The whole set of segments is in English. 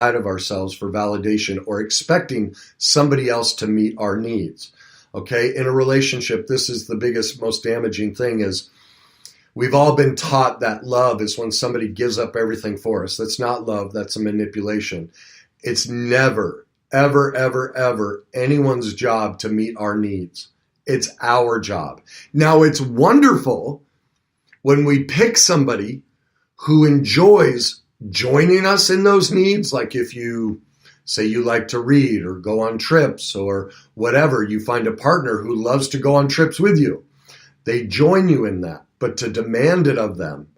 out of ourselves for validation or expecting somebody else to meet our needs. Okay, in a relationship, this is the biggest, most damaging thing is we've all been taught that love is when somebody gives up everything for us. That's not love, that's a manipulation. It's never, ever, ever, ever anyone's job to meet our needs. It's our job. Now, it's wonderful when we pick somebody who enjoys joining us in those needs, like if you say you like to read or go on trips or whatever, you find a partner who loves to go on trips with you. They join you in that, but to demand it of them,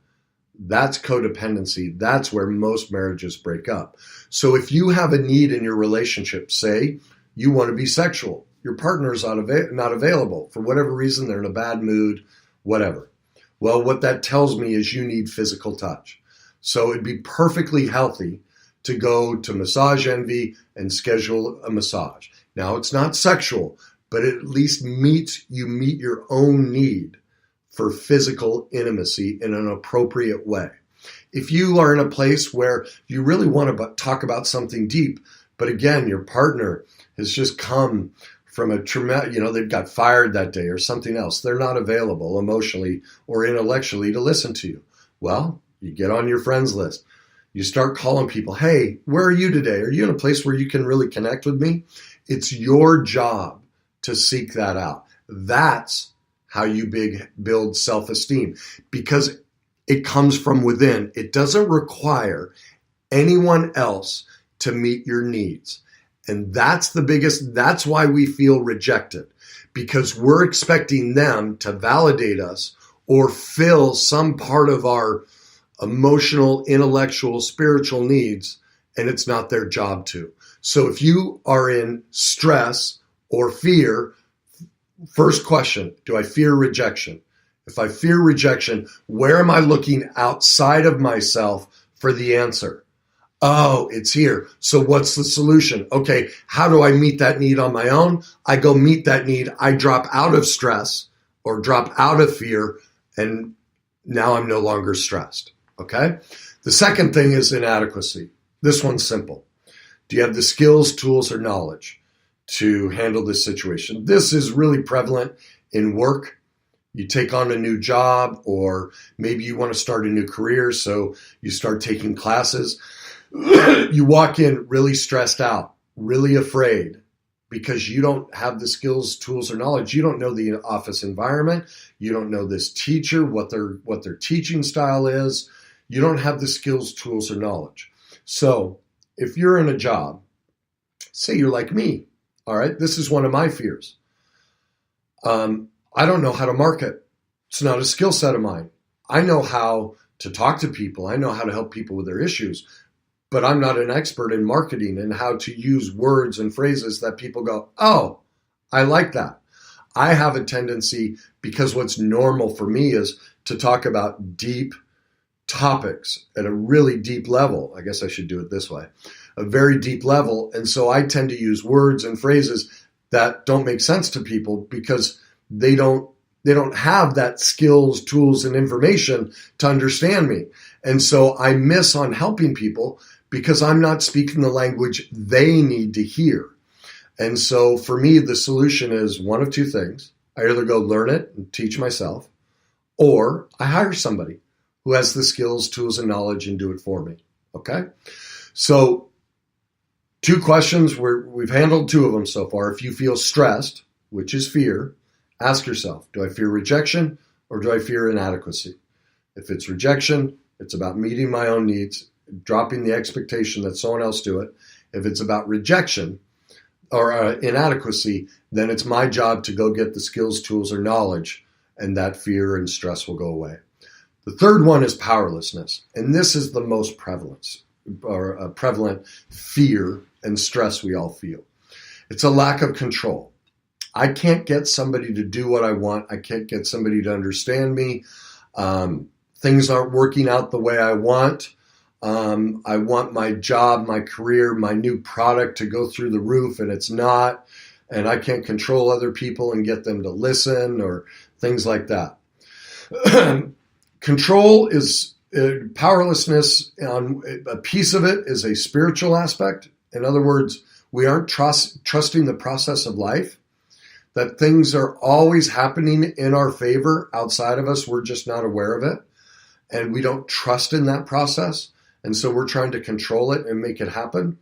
that's codependency. That's where most marriages break up. So if you have a need in your relationship, say you want to be sexual, your partner is not available for whatever reason, they're in a bad mood, whatever. Well, what that tells me is you need physical touch. So it'd be perfectly healthy to go to Massage Envy and schedule a massage. Now, it's not sexual, but it at least meet your own need for physical intimacy in an appropriate way. If you are in a place where you really want to talk about something deep, but again, your partner has just come from a traumatic, they've got fired that day or something else, they're not available emotionally or intellectually to listen to you. Well, you get on your friends list. You start calling people, hey, where are you today? Are you in a place where you can really connect with me? It's your job to seek that out. That's how you build self-esteem, because it comes from within. It doesn't require anyone else to meet your needs. And that's why we feel rejected, because we're expecting them to validate us or fill some part of our emotional, intellectual, spiritual needs, and it's not their job to. So if you are in stress or fear, first question, do I fear rejection? If I fear rejection, where am I looking outside of myself for the answer? Oh, it's here. So what's the solution? Okay, how do I meet that need on my own? I go meet that need. I drop out of stress or drop out of fear, and now I'm no longer stressed. Okay? The second thing is inadequacy. This one's simple. Do you have the skills, tools, or knowledge to handle this situation? This is really prevalent in work. You take on a new job, or maybe you want to start a new career, so you start taking classes. You walk in really stressed out, really afraid, because you don't have the skills, tools, or knowledge. You don't know the office environment. You don't know this teacher, what their teaching style is. You don't have the skills, tools, or knowledge. So if you're in a job, say you're like me, all right, this is one of my fears. I don't know how to market. It's not a skill set of mine. I know how to talk to people. I know how to help people with their issues, but I'm not an expert in marketing and how to use words and phrases that people go, oh, I like that. I have a tendency, because what's normal for me is to talk about deep topics at a really deep level. I guess I should do it this way, a very deep level. And so I tend to use words and phrases that don't make sense to people because they don't have that skills, tools, and information to understand me. And so I miss on helping people because I'm not speaking the language they need to hear. And so for me, the solution is one of two things. I either go learn it and teach myself, or I hire somebody who has the skills, tools, and knowledge and do it for me. Okay? So 2 questions, we've handled 2 of them so far. If you feel stressed, which is fear, ask yourself, do I fear rejection or do I fear inadequacy? If it's rejection, it's about meeting my own needs, dropping the expectation that someone else do it. If it's about rejection or inadequacy, then it's my job to go get the skills, tools, or knowledge, and that fear and stress will go away. The third one is powerlessness, and this is the most prevalent fear and stress we all feel. It's a lack of control. I can't get somebody to do what I want. I can't get somebody to understand me. Things aren't working out the way I want. I want my job, my career, my new product to go through the roof, and it's not. And I can't control other people and get them to listen or things like that. Control is Powerlessness, a piece of it is a spiritual aspect. In other words, we aren't trusting the process of life, that things are always happening in our favor outside of us. We're just not aware of it. And we don't trust in that process. And so we're trying to control it and make it happen.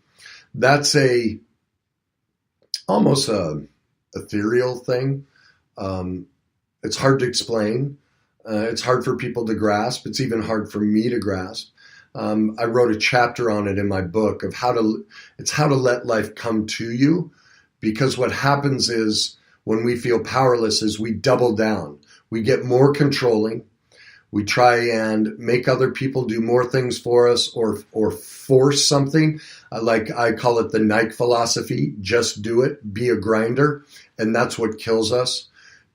That's almost a ethereal thing. It's hard to explain. It's hard for people to grasp. It's even hard for me to grasp. I wrote a chapter on it in my book of how to let life come to you, because what happens is when we feel powerless is we double down. We get more controlling. We try and make other people do more things for us or force something. Like I call it the Nike philosophy, just do it, be a grinder. And that's what kills us,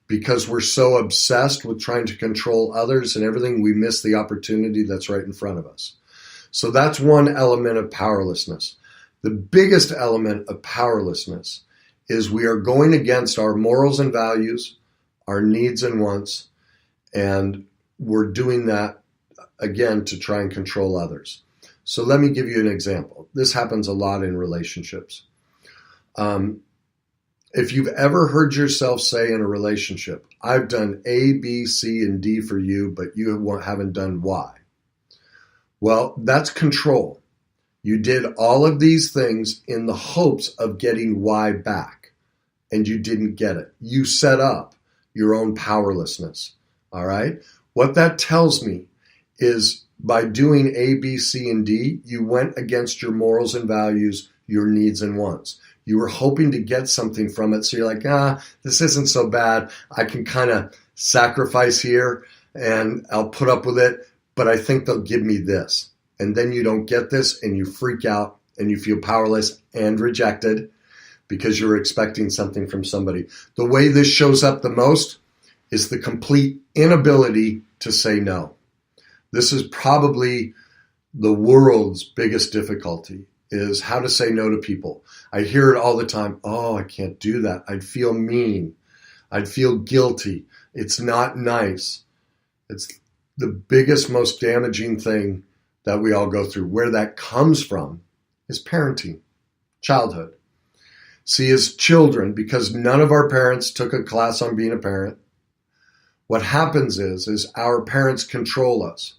because we're so obsessed with trying to control others and everything, we miss the opportunity that's right in front of us. So that's one element of powerlessness. The biggest element of powerlessness is we are going against our morals and values, our needs and wants, and we're doing that, again, to try and control others. So let me give you an example. This happens a lot in relationships. If you've ever heard yourself say in a relationship, I've done A, B, C, and D for you, but you haven't done Y. Well, that's control. You did all of these things in the hopes of getting Y back, and you didn't get it. You set up your own powerlessness, all right? What that tells me is by doing A, B, C, and D, you went against your morals and values, your needs and wants. You were hoping to get something from it. So you're like, this isn't so bad. I can kind of sacrifice here and I'll put up with it, but I think they'll give me this. And then you don't get this and you freak out and you feel powerless and rejected because you're expecting something from somebody. The way this shows up the most is the complete inability to say no. This is probably the world's biggest difficulty, is how to say no to people. I hear it all the time. Oh, I can't do that. I'd feel mean. I'd feel guilty. It's not nice. It's the biggest, most damaging thing that we all go through. Where that comes from is parenting, childhood. See, as children, because none of our parents took a class on being a parent, what happens is our parents control us.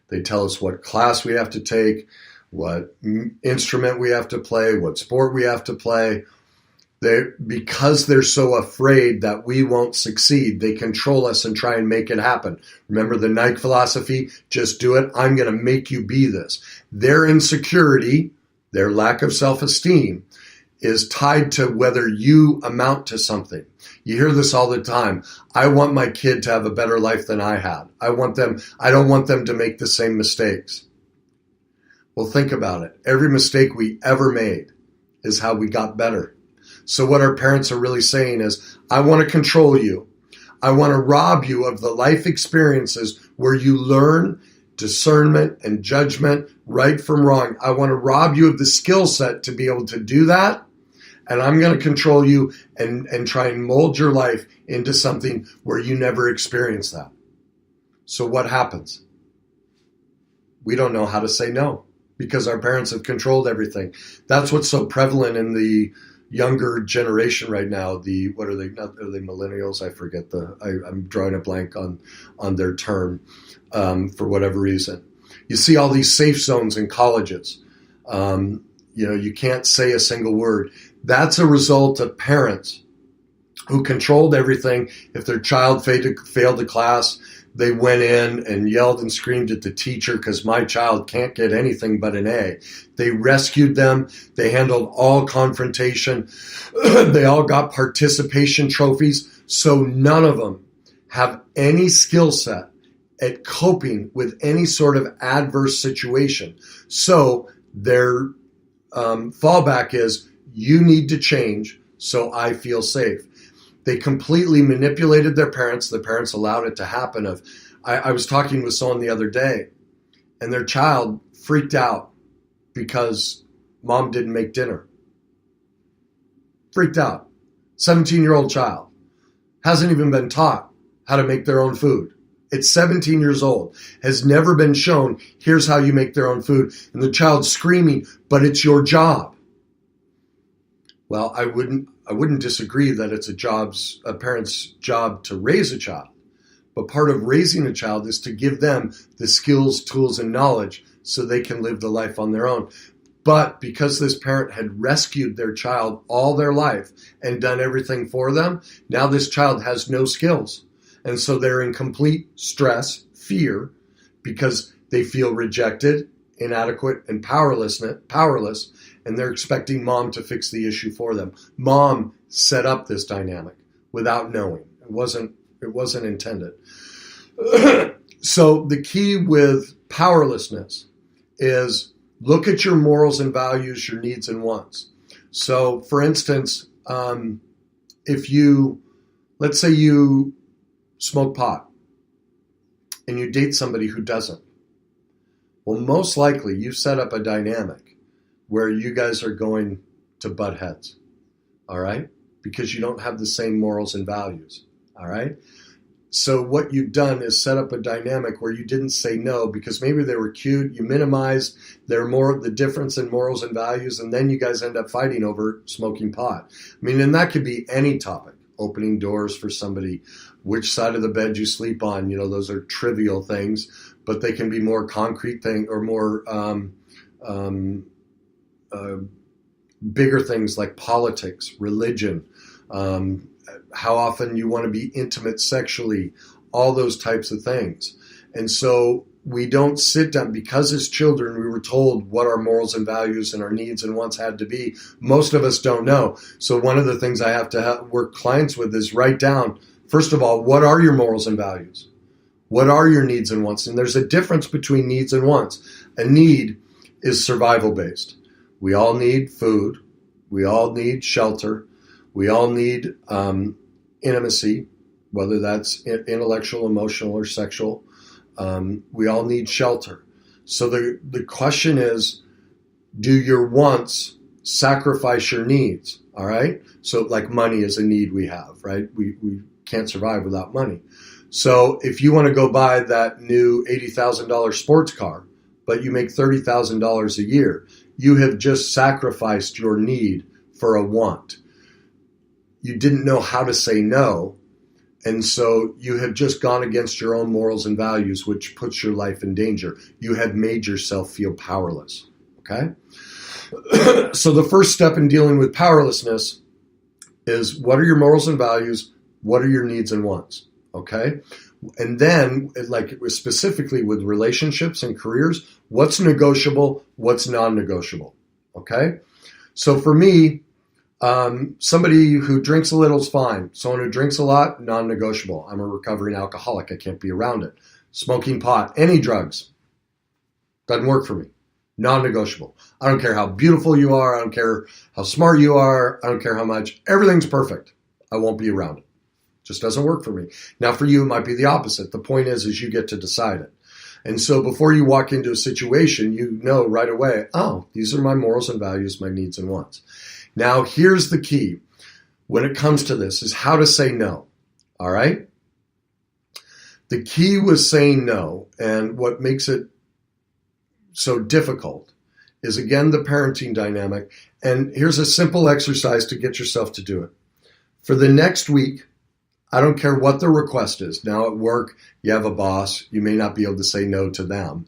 They tell us what class we have to take, what instrument we have to play, what sport we have to play. Because they're so afraid that we won't succeed, they control us and try and make it happen. Remember the Nike philosophy? Just do it. I'm going to make you be this. Their insecurity, their lack of self-esteem, is tied to whether you amount to something. You hear this all the time. I want my kid to have a better life than I had. I don't want them to make the same mistakes. Well, think about it. Every mistake we ever made is how we got better. So what our parents are really saying is, I want to control you. I want to rob you of the life experiences where you learn discernment and judgment, right from wrong. I want to rob you of the skill set to be able to do that. And I'm going to control you and try and mold your life into something where you never experienced that. So what happens? We don't know how to say no because our parents have controlled everything. That's what's so prevalent in the younger generation right now. What are they? Are they millennials? I forget I'm drawing a blank on their term for whatever reason. You see all these safe zones in colleges. You can't say a single word. That's a result of parents who controlled everything. If their child failed a class, they went in and yelled and screamed at the teacher because my child can't get anything but an A. They rescued them. They handled all confrontation. They all got participation trophies. So none of them have any skill set at coping with any sort of adverse situation. So their fallback is, you need to change so I feel safe. They completely manipulated their parents. The parents allowed it to happen. I was talking with someone the other day, and their child freaked out because mom didn't make dinner. Freaked out. 17-year-old child. Hasn't even been taught how to make their own food. at 17 years old, has never been shown, here's how you make their own food, and the child's screaming, but it's your job. Well, I wouldn't disagree that it's a parent's job to raise a child. But part of raising a child is to give them the skills, tools, and knowledge so they can live the life on their own. But because this parent had rescued their child all their life and done everything for them, now this child has no skills. And so they're in complete stress, fear, because they feel rejected, inadequate, and powerless, and they're expecting mom to fix the issue for them. Mom set up this dynamic without knowing. It wasn't intended. So the key with powerlessness is look at your morals and values, your needs and wants. So for instance, let's say you smoke pot and you date somebody who doesn't. Well, most likely you've set up a dynamic where you guys are going to butt heads, all right? Because you don't have the same morals and values, all right? So what you've done is set up a dynamic where you didn't say no because maybe they were cute, you minimized the difference in morals and values, and then you guys end up fighting over smoking pot. I mean, and that could be any topic. Opening doors for somebody, which side of the bed you sleep on, those are trivial things, but they can be more concrete thing or more bigger things like politics, religion, how often you want to be intimate sexually, all those types of things. And so we don't sit down, because as children we were told what our morals and values and our needs and wants had to be. Most of us don't know. So one of the things I have to work clients with is write down, first of all, what are your morals and values? What are your needs and wants? And there's a difference between needs and wants. A need is survival based. We all need food. We all need shelter. We all need intimacy, whether that's intellectual, emotional, or sexual. We all need shelter. So the question is, do your wants sacrifice your needs? All right. So like money is a need we have, right? We can't survive without money. So if you want to go buy that new $80,000 sports car, but you make $30,000 a year, you have just sacrificed your need for a want. You didn't know how to say no. And so you have just gone against your own morals and values, which puts your life in danger. You have made yourself feel powerless. Okay? So the first step in dealing with powerlessness is, what are your morals and values? What are your needs and wants? Okay? And then, like specifically with relationships and careers, what's negotiable? What's non-negotiable? Okay? So for me, somebody who drinks a little is fine. Someone who drinks a lot, non-negotiable. I'm a recovering alcoholic. I can't be around it. Smoking pot, any drugs, doesn't work for me. Non-negotiable. I don't care how beautiful you are. I don't care how smart you are. I don't care how much. Everything's perfect. I won't be around it. Just doesn't work for me. Now for you, it might be the opposite. The point is you get to decide it. And so before you walk into a situation, you know right away, oh, these are my morals and values, my needs and wants. Now, here's the key when it comes to this is how to say no, all right? The key was saying no, and what makes it so difficult is, again, the parenting dynamic. And here's a simple exercise to get yourself to do it. For the next week, I don't care what the request is. Now at work, you have a boss. You may not be able to say no to them.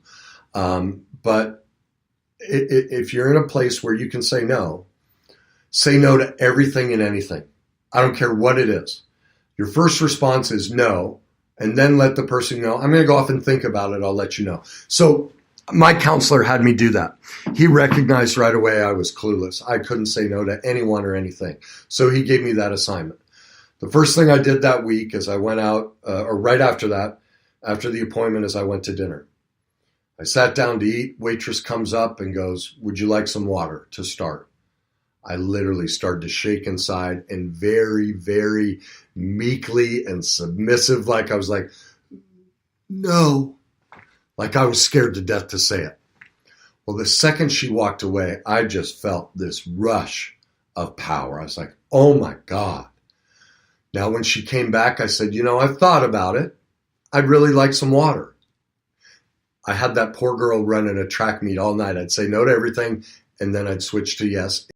But if you're in a place where you can say no to everything and anything. I don't care what it is. Your first response is no, and then let the person know, I'm going to go off and think about it. I'll let you know. So my counselor had me do that. He recognized right away I was clueless. I couldn't say no to anyone or anything. So he gave me that assignment. The first thing I did that week is I went out, or right after that, after the appointment, is I went to dinner. I sat down to eat. Waitress comes up and goes, would you like some water to start? I literally started to shake inside, and very, very meekly and submissive, like I was like, no, like I was scared to death to say it. Well, the second she walked away, I just felt this rush of power. I was like, oh my God. Now, when she came back, I said, I've thought about it. I'd really like some water. I had that poor girl running a track meet all night. I'd say no to everything, and then I'd switch to yes.